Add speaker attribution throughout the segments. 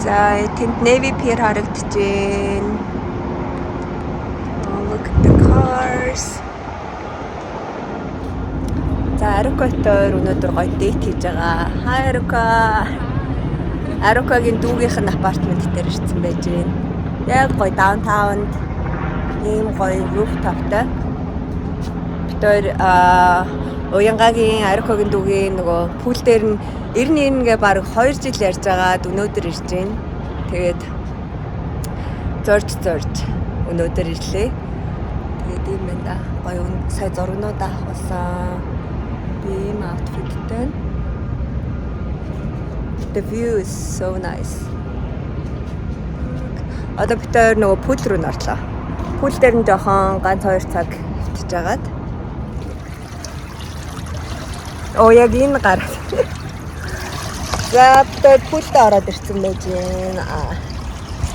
Speaker 1: За тэнд Navy Pier харагдаж байна. Oh, look at the cars. За Арукатоор өнөөдөр гоё дэйт хийж байгаа. Hi Арука. Арукагийн дүүгийнх нь апартмент дээр ирсэн байж байна. Яг гоё даунтаунд ийм гоё rooftopтай. Тэр Уянгагийн Арукагийн дүүгийн нөгөө пул дээр нь 91-гээ баг 2 жил ярьж байгаад өнөөдөр ирж байна. Тэгээд зорж өнөөдөр ирлээ. Тэгээд ийм байна да. Гоё сая зургнууд авахсан. Ийм outfitтэй. The view is so nice. Одоо бид нөгөө пул руу нарлаа. Пул дээр нь жоохон ганц 2 цаг хөвтөж агаад. Оо яг энэ гараад. За бид пулд ороод ирсэн байж байна.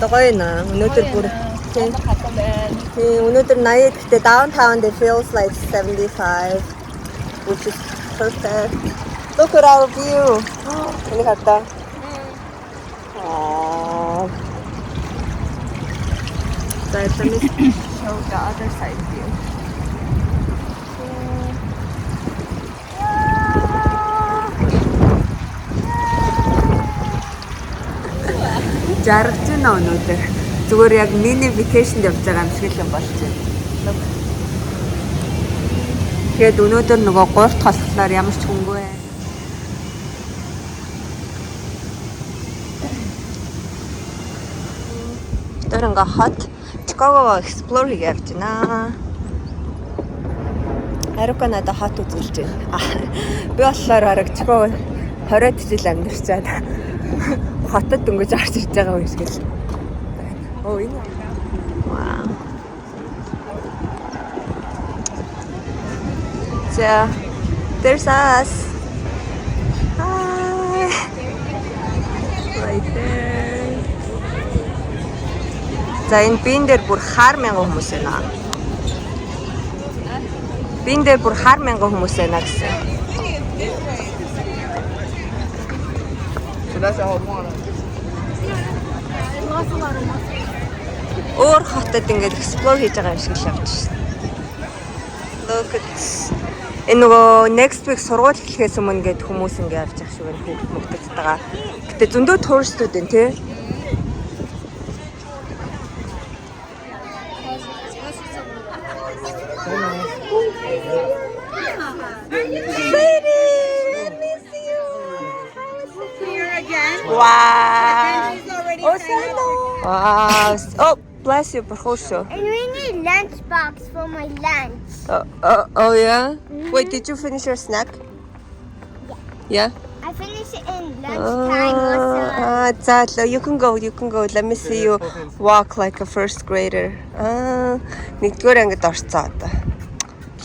Speaker 1: Гоё наа. Өнөөдөр бүр өнөөдөр 80 гэхдээ downtown it feels like 75, which is perfect. Look at our view. Ini kata. So let me show the other side view. Жаргаж байна өнөөдөр. Зүгээр яг мини vacation явж байгаа юм шиг л болж байна. Тэгээд өнөөдөр нөгөө гурт хосглоор ямар ч хүнгүй ээ. Тэр ингээ хот Chicago explore хийж явж байна. Арука надад хот үзүүлж байна. Би болохоор арга Chicago 20 жил амьдарчаад хотод дөнгөж орж ирж байгаа юм шиг л. Оо энэ. Wow. So, there's us. Hi. Right there. За энэ бин дээр бүр хар мянган хүмүүс байна. Бин дээр бүр хар мянган хүмүүс байна гэсэн. Өөр хотод ингээд explore хийж байгаа юм шиг л явж байна. Look at this. Энэ нөгөө next week сургууль эхлэхээс өмнө ингээд хүмүүс ингээд явж байгаа шиг байна. Хүүхд мөгдөж байгаа. Гэтэ зөндөө туристууд байна тий. Wow. Oh, Santa. Wow. Oh, bless you, Parhosho.
Speaker 2: And we need lunchbox for my lunch.
Speaker 1: Oh yeah? Wait, did you finish your snack? Yeah?
Speaker 2: I finished it in lunchtime also.
Speaker 1: So you can go. Let me see you walk like a first grader. Нэгдүгээр ангид орцоо одоо.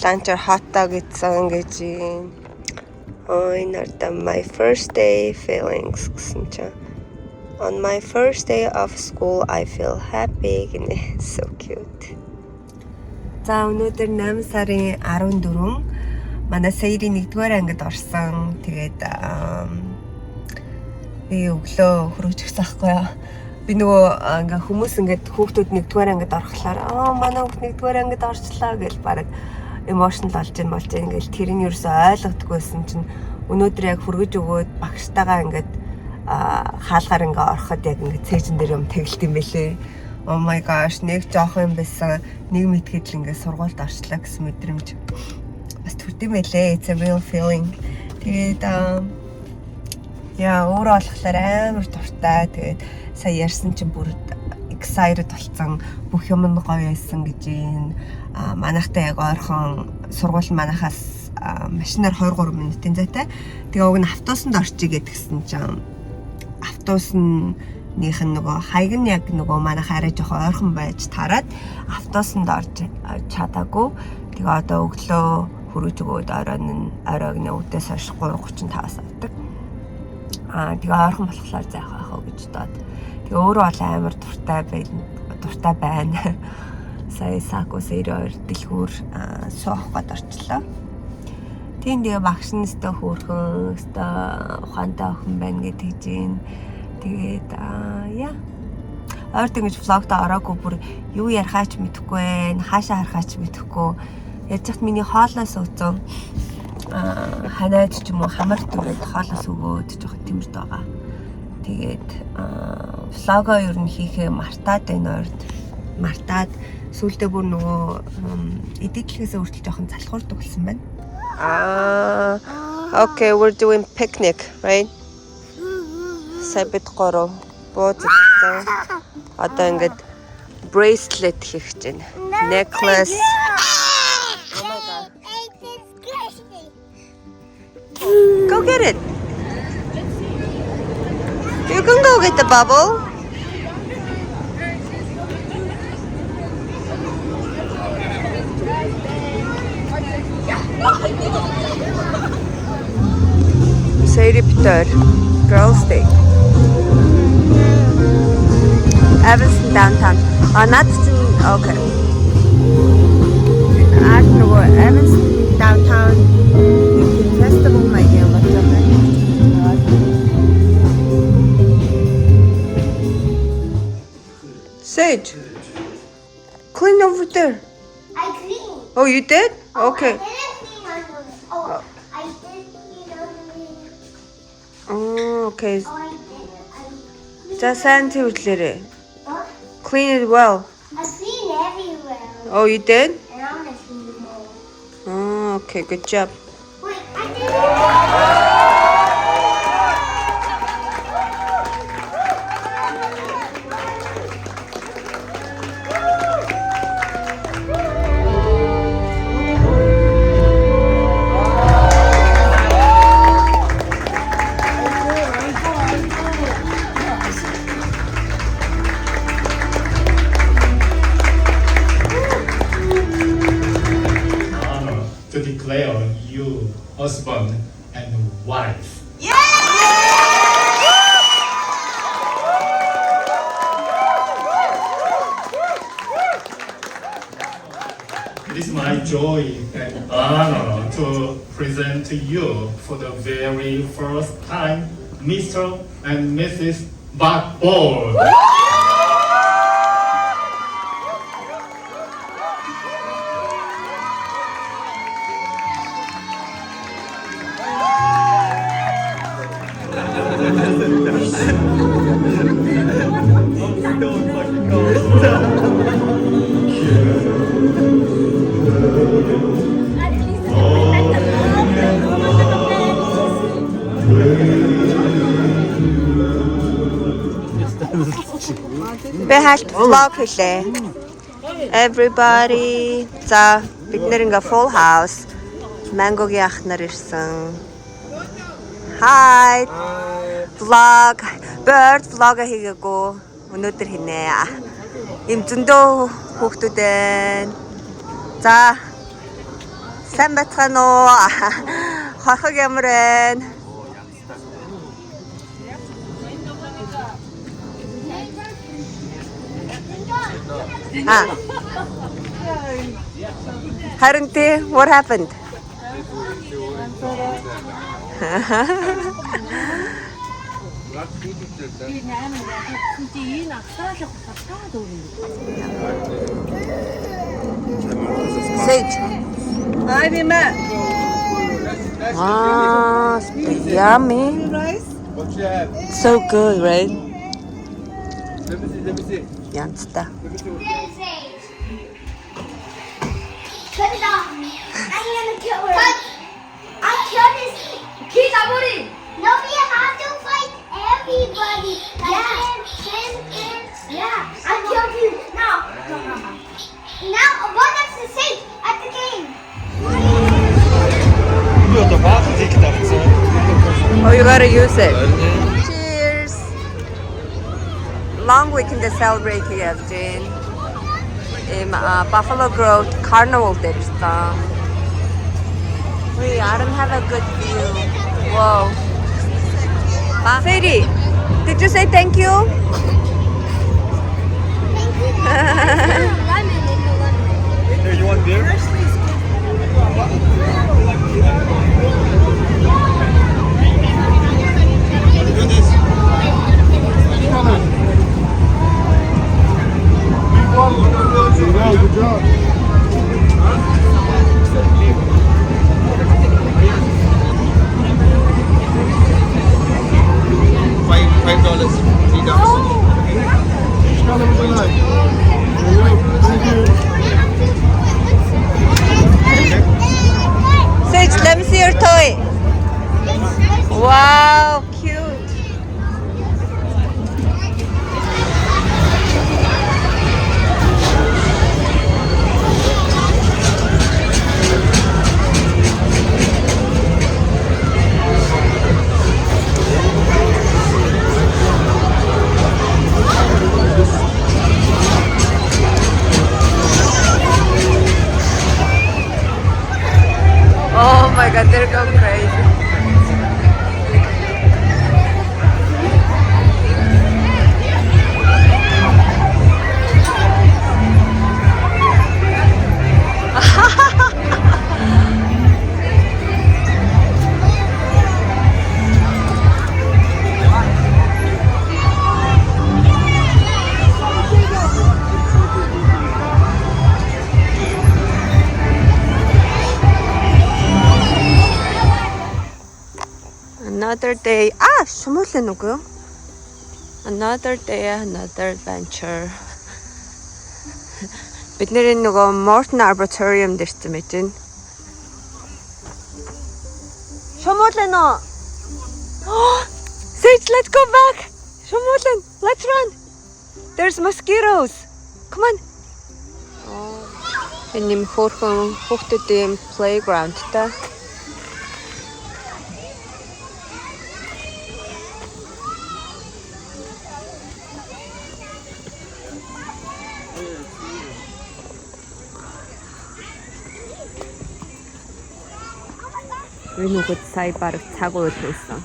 Speaker 1: Lunch-аар hot dog идсэн гэж юм. My first day feelings гэсэн чинь. On my first day of school, I feel happy. So cute. За өнөөдөр 8 сарын 14 манай Саирийн 1-р ангид орсон. Тэгээд би өглөө хөрөөж гисэн байхгүй юу. Би нөгөө ингээ хүмүүс ингээд хүүхдүүд 1-р ангид орохлоор манай хүүхд 1-р ангид орчлаа гэж бараг emotional болж байна ингээл тэр нь ерөөсөй ойлгохдаггүйсэн чинь өнөөдөр яг хүргэж өгөөд багштайгаа ингээд хаалгаар ингээ ороход яг ингээ цээжин дээр юм тэгэлт юм бэлээ. Oh my gosh, нэг жоох юм байсан. Нэг мэдгээд л ингээ сургуульд орчлаа гэсэн мэдрэмж бас төрдөм байлээ. It's a real feeling. Тэгээд өөрөө болохоор амар дуртай. Тэгээд сая ярьсан чинь бүр excited болсон. Бүх юм нь гоё байсан гэж юм. Манайхтай яг ойрхон сургууль манайхаас машинаар 2-3 минутын зайтай. Тэгээ уг нь автобусанд орчих гэдгсэн чинь автобусных нь нөгөө хайг нь яг нөгөө манайх арай жоохон ойрхон байж тараад автобусанд орж чадаагүй. Тэгээ одоо өглөө хөрөж өгөөд оройн өдөөс хойш 3:35-аас авдаг. Тэгээ ойрхон болохоор заах аа гэж доод. Тэгээ өөрөө бол амар дуртай байна. Сая Сако Сэрээр дэлгүүр суух гээд орчлоо. Тийм тэгээ багш нь өстө хөөрхөн өстө ухаантай охин байна гэж тэгж юм. Тэгээд яа. Ойрт ингэж влогт ороогүй бүр юу ярихаач мэдэхгүй байна. Хаашаа харахаач мэдэхгүй. Яаж ч миний хоолноос ууцсан ханаад ч юм уу хамар түрээд хоолоос өгөөд жоохон тэмэрд байгаа. Тэгээд влогоо ер нь хийхээ мартаад байна ойрт. Мартаад сүүлдээ бүр нөгөө эдитлэхээс өөрчлөлт жоохон залхуурдаг болсон байна. Okay, we're doing picnic, right? Сабит гороо бууцтай. Одоо ингээд bracelet хийх гэж байна. Necklace. Oh my god. Go get it. You can go get the bubble. Sadie Peter, Girls Day. Evanston downtown. Not okay. Art нөгөө Evanston downtown festival маягийн болж байгаа. Sage, clean over there.
Speaker 2: I cleaned.
Speaker 1: Oh, you did? Okay.
Speaker 2: I didn't clean my nose. Oh, I did clean underneath.
Speaker 1: Oh, okay.
Speaker 2: Oh, I did.
Speaker 1: За сайн тэгвэл
Speaker 2: What?
Speaker 1: clean it well.
Speaker 2: I cleaned everywhere.
Speaker 1: Oh, you did?
Speaker 2: And I'm gonna clean them all.
Speaker 1: Oh, okay, good job.
Speaker 2: Wait, I did.
Speaker 3: To declare you husband and wife. It is my joy and honor to present to you for the very first time Mr. and Mrs. Buckboard.
Speaker 1: Би хальт vlog хийлээ. Everybody. За бид нэр ингээ full house. Mango-гийн ах нар ирсэн. Hi. Vlog. Bird vlog хийгээгүй. Өнөөдөр хийнэ. Им зөндөө хүүхдүүд байна. За. Сайн бацгаана уу? Хорхог ямар байна? Harunti, what happened? Sage. Hi, Vima. Ah, yummy. So good, right? Янзтай.
Speaker 2: Cut it off. I'm gonna kill her. Cut. I'll kill this. Keep on. No, we have to fight everybody. Yeah. I killed you. Now. Now, what does it say at the game?
Speaker 1: Oh, you gotta use it. Cheers. Long weekend to celebrate here, Jane. In Buffalo Grove Carnival there. Wait, I don't have a good view. Whoa. Sadie, did you say thank you?
Speaker 4: Hey, you want beer? Do this.
Speaker 1: Another day. шумуулын үгүй юу? Another day, another adventure. Бид нэр нөгөө Morton Arboretum дэрсэн мэт энэ. Шумуулын уу? Sage, let's go back. Шумуулын. Let's run. There's mosquitoes. Come on. Энэ юм хөөрхөн хүүхдүүдийн playground та. Энэ үгэд сая бараг цаг уйл хийсэн.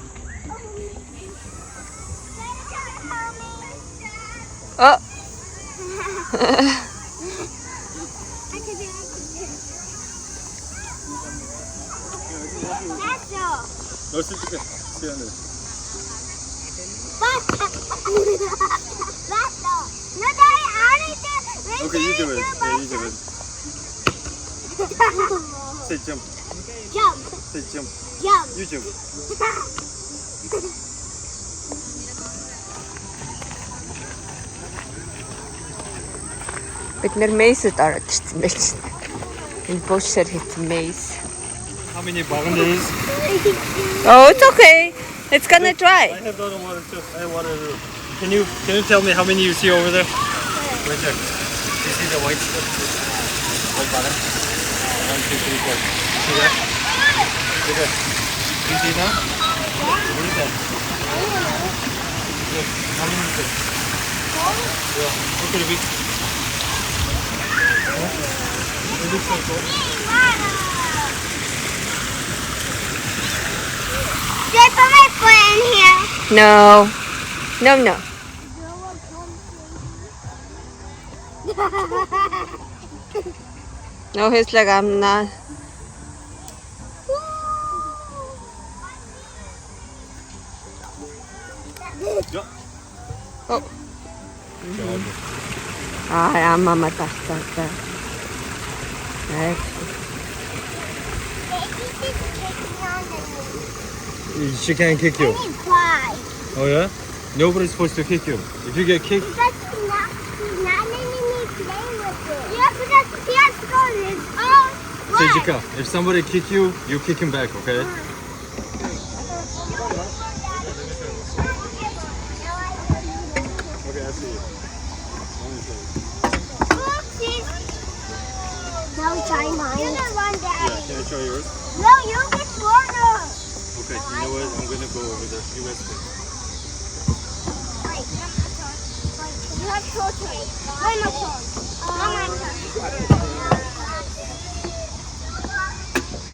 Speaker 4: No, sit there. Sit on there. Okay, you do it. Yeah, you do it. Say jump.
Speaker 2: Jump.
Speaker 4: Say jump.
Speaker 2: Jump.
Speaker 4: You jump.
Speaker 1: Бид нэр мейсэд ороод ирсэн байж. Энэ буушаар хийсэн мейс.
Speaker 4: How many bagan there is?
Speaker 1: Oh, it's okay. It's gonna dry.
Speaker 4: I have the other water too. I have water too. Can you tell me how many you see over there? Right there. You see the white stuff? White bagan? 1, 2, 3, 4. See that? See that? You see that? What is that? Look, how many is it? Yeah. Look at the big. It looks so cool.
Speaker 2: Do I put my foot in here?
Speaker 1: No. No. No, he's like, I'm not.
Speaker 4: Yeah.
Speaker 1: Oh. I'm mama tasta.
Speaker 4: She can't kick you.
Speaker 2: Why?
Speaker 4: Oh yeah? Nobody's supposed to kick you. If you get kicked,
Speaker 2: Because he's not letting me play with it. Yeah, because he has to go in his own way.
Speaker 4: Sejika, if somebody kick you, you kick him back, okay? Okay, I see you.
Speaker 2: Oopsies. Now try mine. You're gonna run, Daddy.
Speaker 4: Yeah, can I try yours?
Speaker 2: No, you get shorter.
Speaker 4: Okay, you know what? I'm gonna go over there. You guys go.
Speaker 2: Wait, not my turn. Wait, you have short turn. Wait, my turn. Not my turn.